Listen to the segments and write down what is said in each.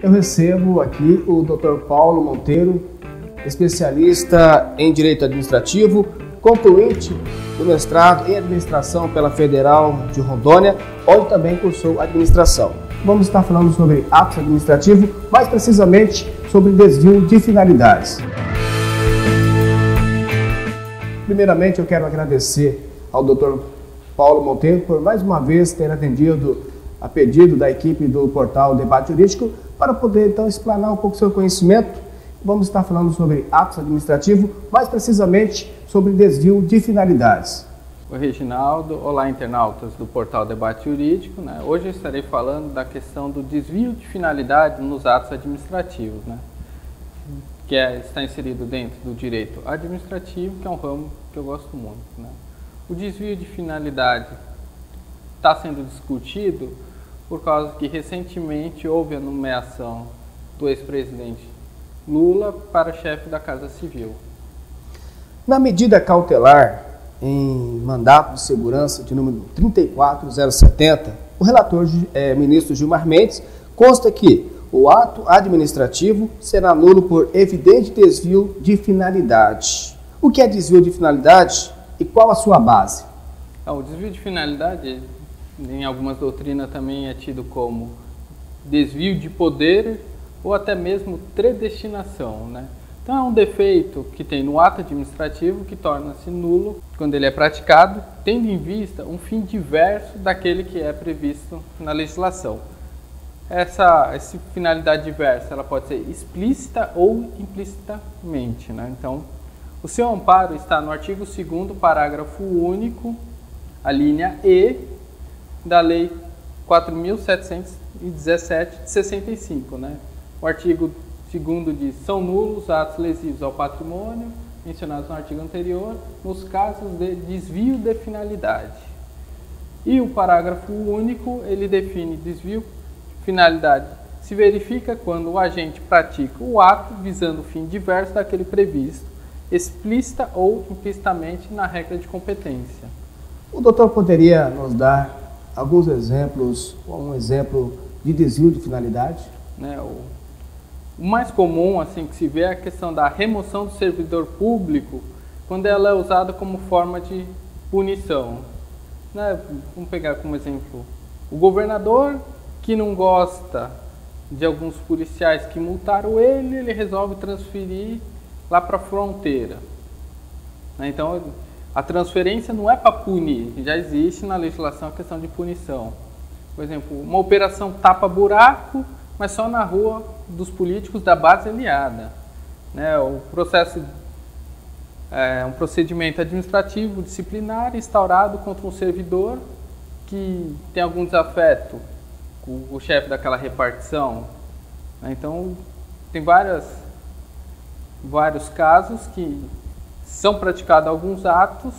Eu recebo aqui o Dr. Paulo Monteiro, especialista em Direito Administrativo, concluinte do mestrado em Administração pela Federal de Rondônia, onde também cursou Administração. Vamos estar falando sobre atos administrativos, mais precisamente sobre desvio de finalidades. Primeiramente, eu quero agradecer ao Dr. Paulo Monteiro por mais uma vez ter atendido a pedido da equipe do portal Debate Jurídico para poder então explanar um pouco seu conhecimento. Vamos estar falando sobre atos administrativos, mais precisamente sobre desvio de finalidades. Oi, Reginaldo. Olá, internautas do portal Debate Jurídico. Hoje eu estarei falando da questão do desvio de finalidade nos atos administrativos, que está inserido dentro do direito administrativo, que é um ramo que eu gosto muito. O desvio de finalidade está sendo discutido por causa que recentemente houve a nomeação do ex-presidente Lula para chefe da Casa Civil. Na medida cautelar em mandato de segurança de número 34070, o relator ministro Gilmar Mendes consta que o ato administrativo será nulo por evidente desvio de finalidade. O que é desvio de finalidade e qual a sua base? O desvio de finalidade, em algumas doutrinas, também é tido como desvio de poder ou até mesmo predestinação. Então é um defeito que tem no ato administrativo que torna-se nulo quando ele é praticado, tendo em vista um fim diverso daquele que é previsto na legislação. Essa finalidade diversa ela pode ser explícita ou implicitamente. Então, o seu amparo está no artigo 2º, parágrafo único, a linha E, da Lei 4.717 de 65. O artigo 2º diz: são nulos atos lesivos ao patrimônio, mencionados no artigo anterior, nos casos de desvio de finalidade. E o parágrafo único, ele define desvio de finalidade. Se verifica quando o agente pratica o ato visando o fim diverso daquele previsto, explícita ou implicitamente na regra de competência. O doutor poderia nos dar alguns exemplos, um exemplo de desvio de finalidade? O mais comum que se vê é a questão da remoção do servidor público quando ela é usada como forma de punição. Vamos pegar como exemplo o governador que não gosta de alguns policiais que multaram ele resolve transferir lá para a fronteira. Então, a transferência não é para punir, já existe na legislação a questão de punição. Por exemplo, uma operação tapa-buraco, mas só na rua dos políticos da base aliada. O processo é um procedimento administrativo disciplinar instaurado contra um servidor que tem algum desafeto com o chefe daquela repartição. Então, tem vários casos que são praticados alguns atos,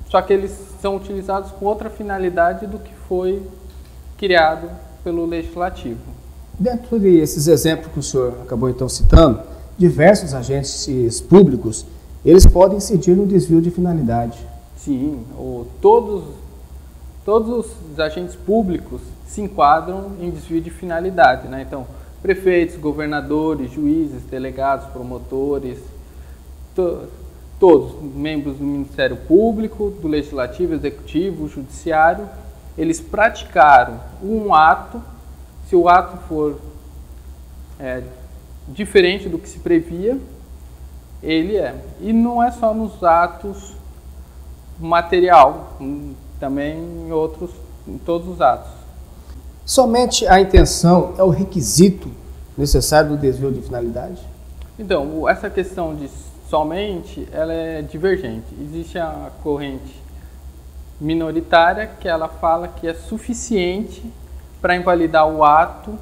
só que eles são utilizados com outra finalidade do que foi criado pelo legislativo. Dentro desses exemplos que o senhor acabou então citando, diversos agentes públicos, eles podem incidir no desvio de finalidade. Sim, todos os agentes públicos se enquadram em desvio de finalidade. Então, prefeitos, governadores, juízes, delegados, promotores, todos membros do Ministério Público, do Legislativo, Executivo, Judiciário, eles praticaram um ato. Se o ato for diferente do que se previa, ele é. E não é só nos atos material, também em todos os atos. Somente a intenção é o requisito necessário do desvio de finalidade? Então, essa questão de somente, ela é divergente. Existe a corrente minoritária que ela fala que é suficiente para invalidar o ato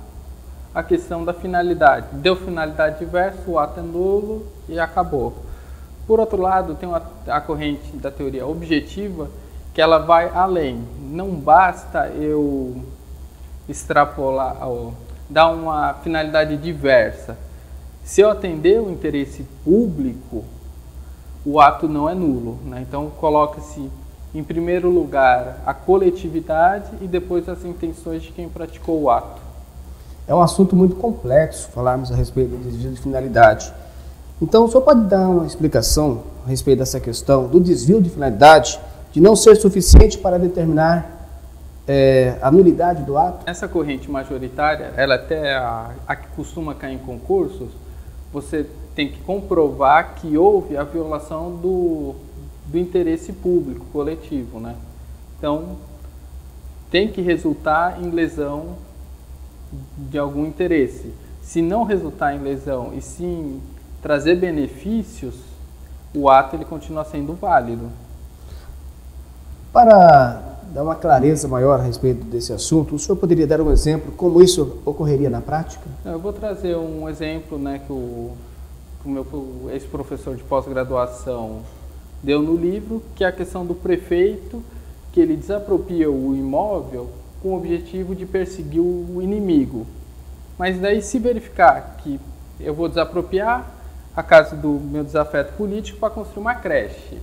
a questão da finalidade. Deu finalidade diversa, o ato é nulo e acabou. Por outro lado, tem a corrente da teoria objetiva que ela vai além. Não basta eu extrapolar, dar uma finalidade diversa. Se eu atender o interesse público, o ato não é nulo. Então, coloca-se em primeiro lugar a coletividade e depois as intenções de quem praticou o ato. É um assunto muito complexo falarmos a respeito do desvio de finalidade. Então, o senhor pode dar uma explicação a respeito dessa questão do desvio de finalidade, de não ser suficiente para determinar a nulidade do ato? Essa corrente majoritária, ela até a que costuma cair em concursos, você tem que comprovar que houve a violação do interesse público coletivo, né? Então, tem que resultar em lesão de algum interesse. Se não resultar em lesão e sim trazer benefícios, o ato ele continua sendo válido. Para dar uma clareza maior a respeito desse assunto, o senhor poderia dar um exemplo como isso ocorreria na prática? Eu vou trazer um exemplo, né, que o meu ex-professor de pós-graduação deu no livro, que é a questão do prefeito, que ele desapropria o imóvel com o objetivo de perseguir o inimigo. Mas daí, se verificar que eu vou desapropriar a casa do meu desafeto político para construir uma creche,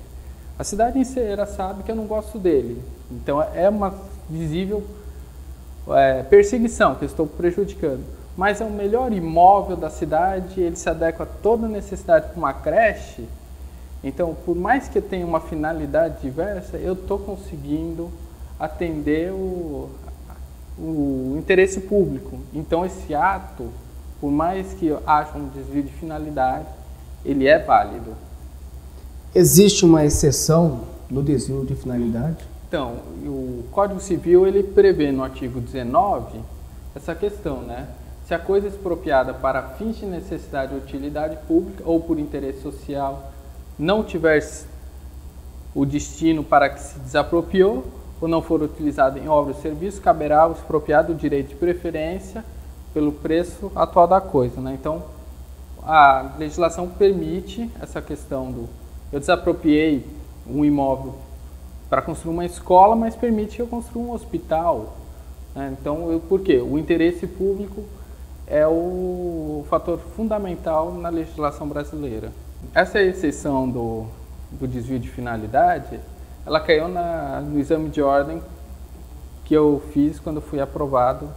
a cidade inteira sabe que eu não gosto dele. Então é uma visível perseguição que eu estou prejudicando. Mas é o melhor imóvel da cidade, ele se adequa a toda a necessidade para uma creche. Então, por mais que eu tenha uma finalidade diversa, eu estou conseguindo atender o interesse público. Então, esse ato, por mais que haja um desvio de finalidade, ele é válido. Existe uma exceção no desvio de finalidade? Então, o Código Civil, ele prevê no artigo 19 essa questão, né? Se a coisa é expropriada para fins de necessidade ou utilidade pública ou por interesse social não tiver o destino para que se desapropriou ou não for utilizado em obra ou serviço, caberá ao expropriado o direito de preferência pelo preço atual da coisa, né? Então, a legislação permite essa questão do... Eu desapropriei um imóvel para construir uma escola, mas permite que eu construa um hospital, né? Então, por quê? O interesse público é o fator fundamental na legislação brasileira. Essa exceção do desvio de finalidade, ela caiu no exame de ordem que eu fiz quando fui aprovado,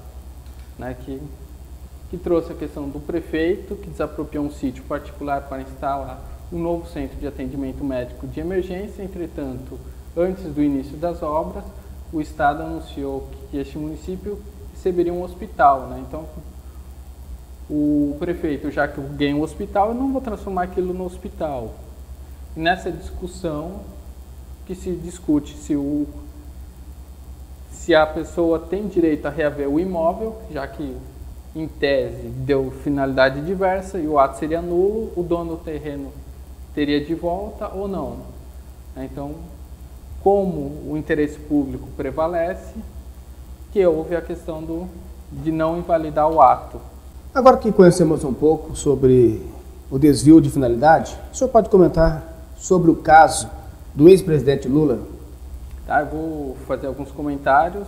né, que trouxe a questão do prefeito que desapropriou um sítio particular para instalar um novo centro de atendimento médico de emergência. Entretanto, antes do início das obras, o Estado anunciou que este município receberia um hospital, né? Então, o prefeito, já que eu ganhei um hospital, eu não vou transformar aquilo no hospital. E nessa discussão que se discute se a pessoa tem direito a reaver o imóvel, já que em tese deu finalidade diversa e o ato seria nulo, o dono do terreno teria de volta ou não. Então, como o interesse público prevalece, que houve a questão de não invalidar o ato. Agora que conhecemos um pouco sobre o desvio de finalidade, o senhor pode comentar sobre o caso do ex-presidente Lula? Tá, eu vou fazer alguns comentários.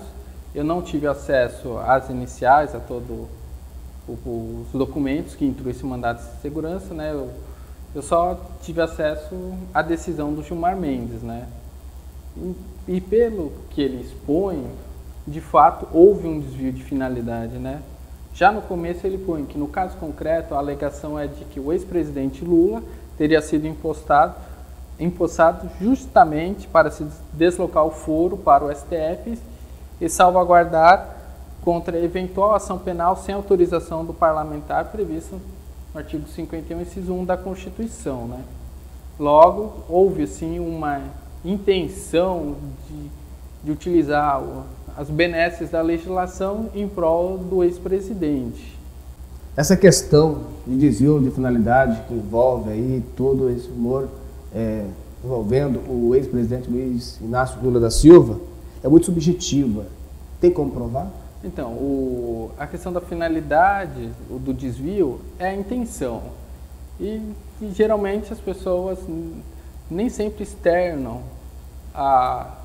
Eu não tive acesso às iniciais, a todos os documentos que instruem esse mandato de segurança, né? Eu só tive acesso à decisão do Gilmar Mendes, né? E pelo que ele expõe, de fato, houve um desvio de finalidade, né? Já no começo ele põe que, no caso concreto, a alegação é de que o ex-presidente Lula teria sido empossado justamente para se deslocar o foro para o STF e salvaguardar contra eventual ação penal sem autorização do parlamentar prevista no artigo 51, inciso 1 da Constituição, né? Logo, houve sim uma intenção de utilizar as benesses da legislação em prol do ex-presidente. Essa questão de desvio de finalidade que envolve aí todo esse humor envolvendo o ex-presidente Luiz Inácio Lula da Silva é muito subjetiva. Tem como provar? Então, a questão da finalidade, do desvio, é a intenção. E geralmente as pessoas nem sempre externam a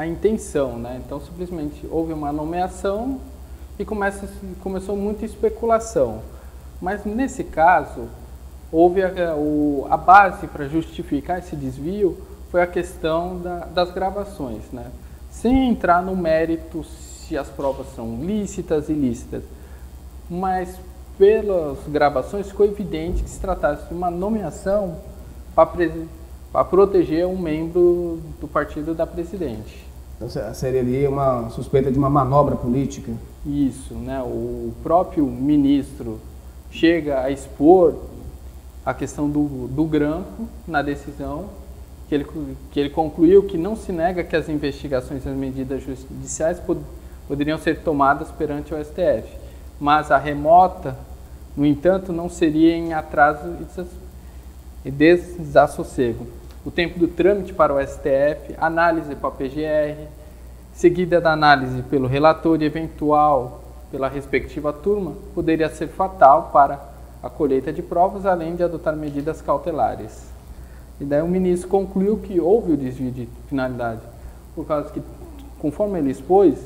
intenção, né? Então, simplesmente houve uma nomeação e começou muita especulação. Mas, nesse caso, houve a base para justificar esse desvio foi a questão das gravações, né? Sem entrar no mérito se as provas são lícitas e ilícitas, mas pelas gravações ficou evidente que se tratasse de uma nomeação para proteger um membro do partido da presidente. Então seria ali uma suspeita de uma manobra política? Isso, né? O próprio ministro chega a expor a questão do grampo na decisão, que ele concluiu que não se nega que as investigações e as medidas judiciais poderiam ser tomadas perante o STF, mas a remota, no entanto, não seria em atraso e desassossego. O tempo do trâmite para o STF, análise para a PGR, seguida da análise pelo relator e eventual pela respectiva turma, poderia ser fatal para a colheita de provas, além de adotar medidas cautelares. E daí o ministro concluiu que houve o desvio de finalidade, por causa que, conforme ele expôs,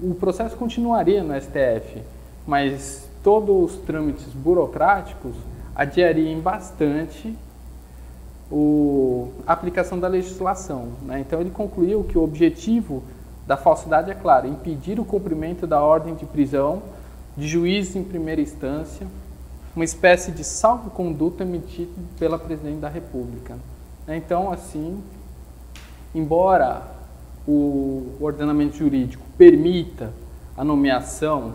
o processo continuaria no STF, mas todos os trâmites burocráticos adiariam bastante a aplicação da legislação, né? Então ele concluiu que o objetivo da falsidade é claro, impedir o cumprimento da ordem de prisão de juiz em primeira instância, uma espécie de salvo-conduto emitido pela Presidente da República. Então, assim, embora o ordenamento jurídico permita a nomeação,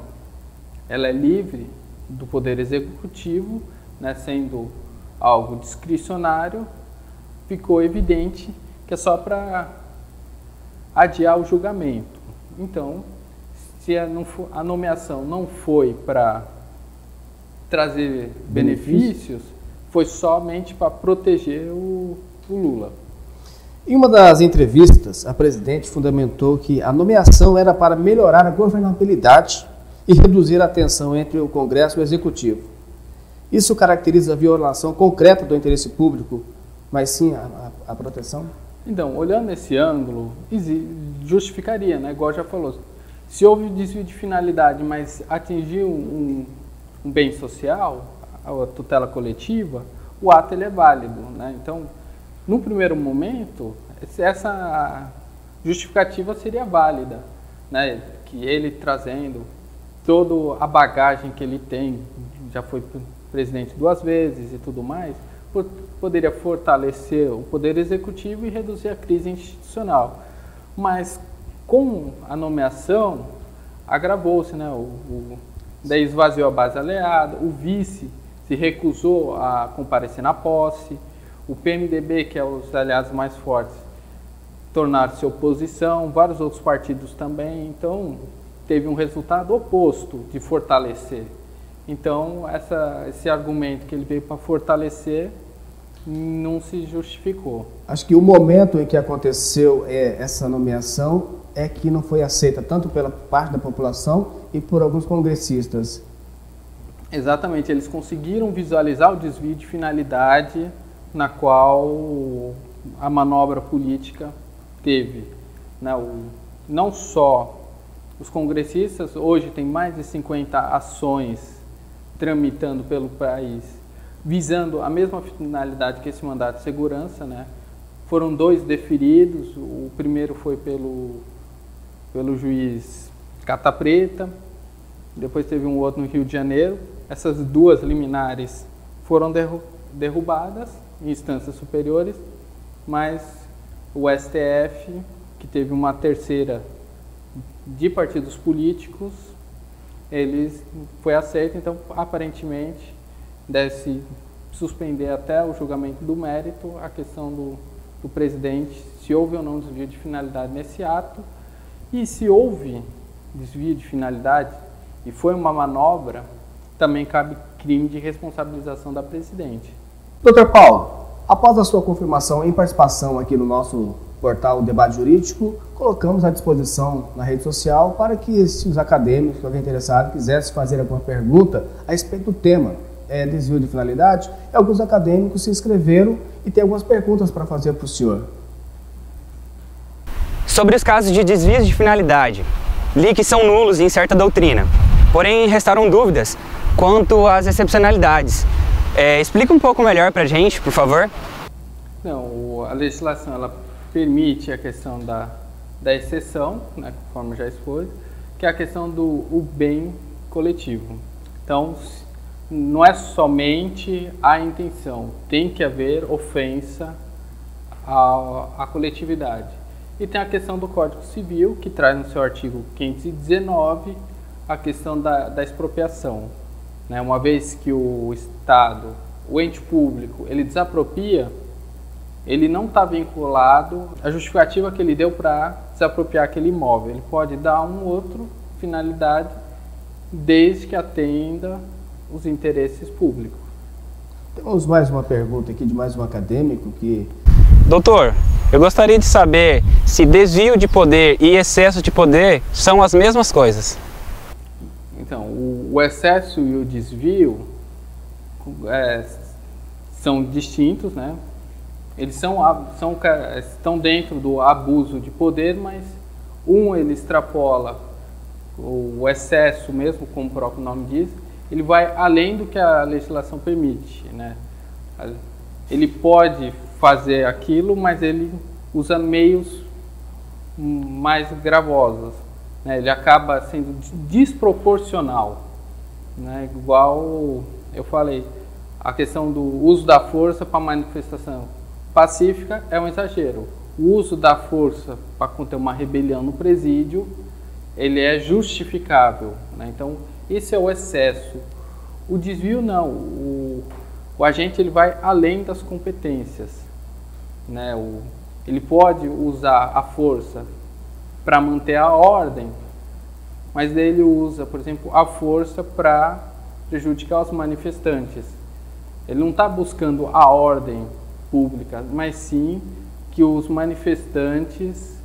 ela é livre do Poder Executivo, né, sendo algo discricionário, ficou evidente que é só para adiar o julgamento. Então, se a nomeação não foi para trazer benefícios, foi somente para proteger o Lula. Em uma das entrevistas, a presidente fundamentou que a nomeação era para melhorar a governabilidade e reduzir a tensão entre o Congresso e o Executivo. Isso caracteriza a violação concreta do interesse público, mas sim a proteção? Então, olhando esse ângulo, justificaria, né? Igual já falou, se houve desvio de finalidade, mas atingiu um bem social, a tutela coletiva, o ato ele é válido, né? Então, no primeiro momento, essa justificativa seria válida, né? Que ele trazendo toda a bagagem que ele tem, já foi presidente 2 vezes e tudo mais, poderia fortalecer o Poder Executivo e reduzir a crise institucional. Mas com a nomeação, agravou-se, né? Daí esvaziou a base aliada, o vice se recusou a comparecer na posse, o PMDB, que é os aliados mais fortes, tornaram-se oposição, vários outros partidos também, então teve um resultado oposto de fortalecer. Então, esse argumento que ele veio para fortalecer não se justificou. Acho que o momento em que aconteceu essa nomeação é que não foi aceita tanto pela parte da população e por alguns congressistas. Exatamente, eles conseguiram visualizar o desvio de finalidade na qual a manobra política teve, né? Não só os congressistas, hoje tem mais de 50 ações tramitando pelo país, visando a mesma finalidade que esse mandato de segurança, né? Foram 2 deferidos, o primeiro foi pelo juiz Cata Preta, depois teve um outro no Rio de Janeiro. Essas 2 liminares foram derrubadas em instâncias superiores, mas o STF, que teve uma terceira de partidos políticos, eles foi aceito, então aparentemente deve-se suspender até o julgamento do mérito a questão do presidente, se houve ou não desvio de finalidade nesse ato, e se houve desvio de finalidade e foi uma manobra, também cabe crime de responsabilização da presidente. Dr. Paulo, após a sua confirmação em participação aqui no nosso portal Debate Jurídico, colocamos à disposição na rede social para que se os acadêmicos, alguém interessado, quisesse fazer alguma pergunta a respeito do tema desvio de finalidade, alguns acadêmicos se inscreveram e tem algumas perguntas para fazer para o senhor. Sobre os casos de desvios de finalidade, li que são nulos em certa doutrina, porém restaram dúvidas quanto às excepcionalidades. Explica um pouco melhor para a gente, por favor. Não, a legislação ela permite a questão da exceção, né, conforme já expôs, que é a questão do bem coletivo. Então, não é somente a intenção, tem que haver ofensa à coletividade. E tem a questão do Código Civil, que traz no seu artigo 519 a questão da expropriação. Né? Uma vez que o Estado, o ente público, ele desapropria, ele não está vinculado à justificativa que ele deu para desapropriar aquele imóvel. Ele pode dar uma outra finalidade, desde que atenda os interesses públicos. Temos mais uma pergunta aqui de mais um acadêmico que... Doutor, eu gostaria de saber se desvio de poder e excesso de poder são as mesmas coisas. Então, o excesso e o desvio são distintos, né? Eles estão dentro do abuso de poder, mas ele extrapola o excesso mesmo, como o próprio nome diz, ele vai além do que a legislação permite, né? Ele pode fazer aquilo, mas ele usa meios mais gravosos, né? Ele acaba sendo desproporcional, né? Igual eu falei, a questão do uso da força para manifestação pacífica é um exagero. O uso da força para conter uma rebelião no presídio, ele é justificável, né? Então, esse é o excesso. O desvio não. O agente ele vai além das competências, né? Ele pode usar a força para manter a ordem, mas ele usa, por exemplo, a força para prejudicar os manifestantes. Ele não está buscando a ordem pública, mas sim que os manifestantes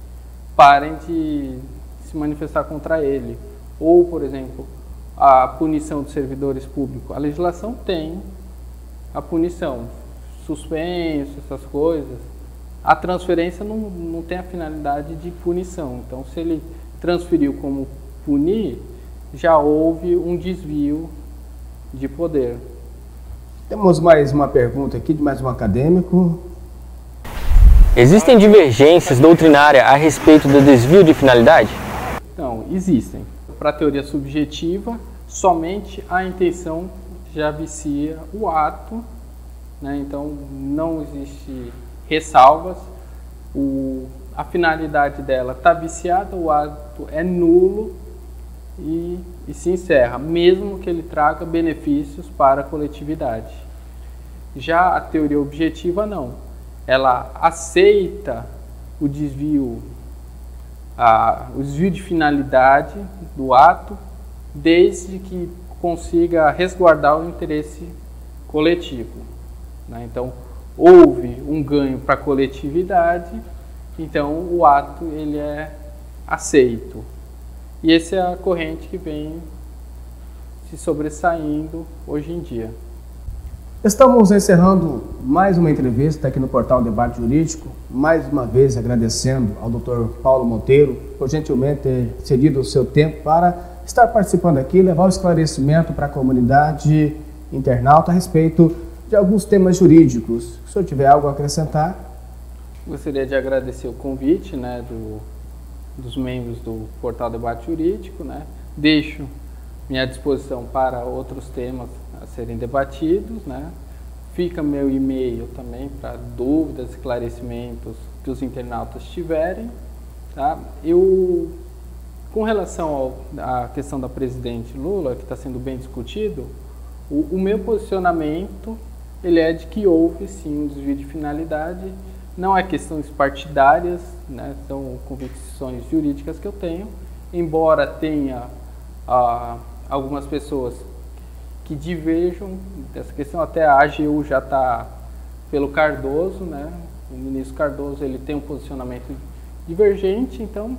parem de se manifestar contra ele. Ou, por exemplo, a punição de servidores públicos. A legislação tem a punição, suspenso, essas coisas. A transferência não tem a finalidade de punição. Então, se ele transferiu como punir, já houve um desvio de poder. Temos mais uma pergunta aqui de mais um acadêmico. Existem divergências doutrinárias a respeito do desvio de finalidade? Não, existem. Para a teoria subjetiva, somente a intenção já vicia o ato, né? Então não existe ressalvas. A finalidade dela está viciada, o ato é nulo e se encerra, mesmo que ele traga benefícios para a coletividade. Já a teoria objetiva não. Ela aceita o desvio de finalidade do ato, desde que consiga resguardar o interesse coletivo, né? Então, houve um ganho para a coletividade, então o ato ele é aceito. E essa é a corrente que vem se sobressaindo hoje em dia. Estamos encerrando mais uma entrevista aqui no Portal Debate Jurídico, mais uma vez agradecendo ao Dr. Paulo Monteiro por gentilmente ter cedido o seu tempo para estar participando aqui e levar o esclarecimento para a comunidade internauta a respeito de alguns temas jurídicos. Se o senhor tiver algo a acrescentar. Gostaria de agradecer o convite, né, dos membros do Portal Debate Jurídico, né? Deixo minha disposição para outros temas a serem debatidos, né? Fica meu e-mail também para dúvidas, esclarecimentos que os internautas tiverem, tá? Com relação à questão da presidente Lula, que está sendo bem discutido, o meu posicionamento ele é de que houve sim um desvio de finalidade. Não é questões partidárias, né? São convicções jurídicas que eu tenho, embora tenha algumas pessoas que diverjam dessa questão. Até a AGU já está pelo Cardoso, né? O ministro Cardoso ele tem um posicionamento divergente, então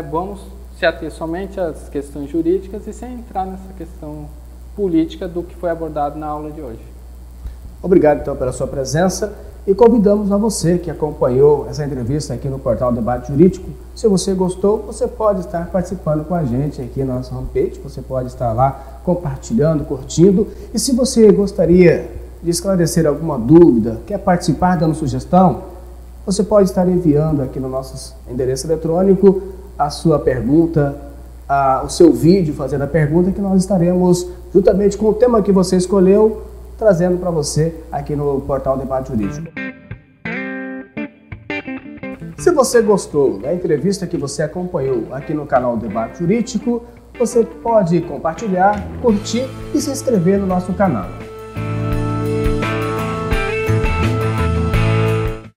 vamos se ater somente às questões jurídicas e sem entrar nessa questão política do que foi abordado na aula de hoje. Obrigado então pela sua presença e convidamos a você que acompanhou essa entrevista aqui no Portal Debate Jurídico. Se você gostou, você pode estar participando com a gente aqui na nossa homepage, você pode estar lá compartilhando, curtindo. E se você gostaria de esclarecer alguma dúvida, quer participar dando sugestão, você pode estar enviando aqui no nosso endereço eletrônico a sua pergunta o seu vídeo fazendo a pergunta, que nós estaremos, juntamente com o tema que você escolheu, trazendo para você aqui no portal Debate Jurídico. Se você gostou da entrevista que você acompanhou aqui no canal Debate Jurídico, você pode compartilhar, curtir e se inscrever no nosso canal.